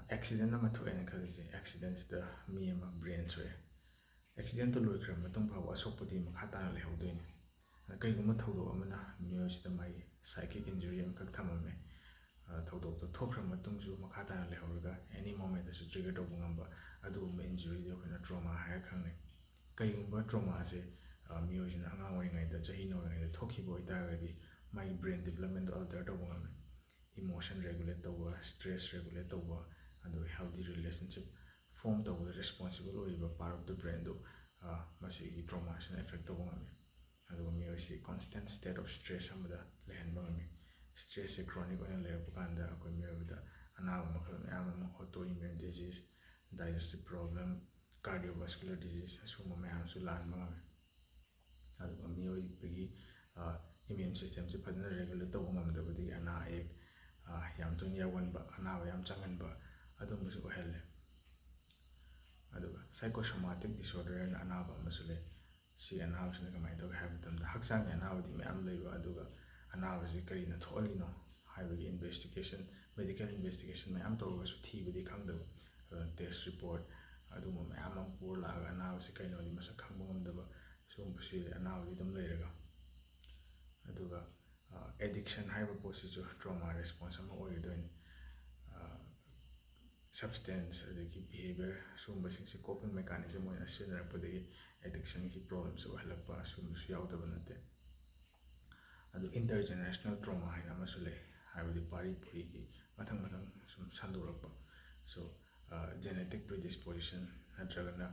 accident ama thoena khalise accidents da mi ama brain soe accident to loi khram matung phaw asopudi makha ta le haudoini kai guma thodo amana miosi da mai psychic injury am kak thamame thodo to thokram matung ju makha ta le hauraga any moment su trigger to ngamba adu ma injury de khona trauma ha khangne kai guma trauma ase miosi na anga oi ngai da chahi no ngai da thokhi boi ta ga di my brain development alter to ngame emotion regulate to stress regulate to and healthy relationship form to responsible or part of the brain do masi trauma is an effect to ngame adu mi osi constant state of stress amada lehen bangami stress is chronic on le bukanda ko mi oda ana makhal am autoimmune disease digestive problem cardiovascular disease asuma mayam su lan bangami adu mi oi bigi immune system se phajna regulate to ngam da budi ana ek yam to nya wan ba ana yam changan ba adu musu ko helle adu psychosomatic disorder and ana ba musule si ana usne kamai to have them the haksang ana odi me am leiba aduga ana wasi kari na tholi no highway investigation medical investigation me am to was thi budi khang da test report adu mo me am pur la ana wasi kai no di masa khang ngam da ba so busi ana odi dam leiraga aduga addiction haiba posiju trauma response am oi doin substance adagi behavior sumba sing se coping mechanism oi asinara padi addiction ki problems so halapa sum su yaw da banate adu intergenerational trauma haina masule haibadi pari puri ki mathang mathang sum sandurakpa so genetic predisposition natragana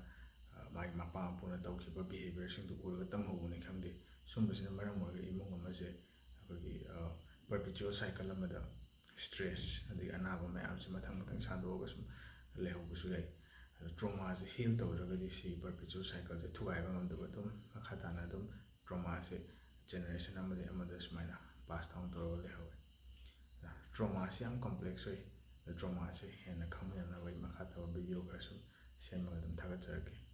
mai mapa puna tawkiba behavior sing du oi tam hobuni khamde sumba sina maram oi imong amase abagi perpetual cycle amada stress adi anaba mayam se mathang mathang sandoga sum lehobusu lei trauma se heal tawragadi si perpetual cycle se thugai bangam da batum khatana dum trauma se generation amada sumaina pass down to leho trauma se am complex oi trauma se hena khamna na wai makha taw video ka sum semaga dum thaga charke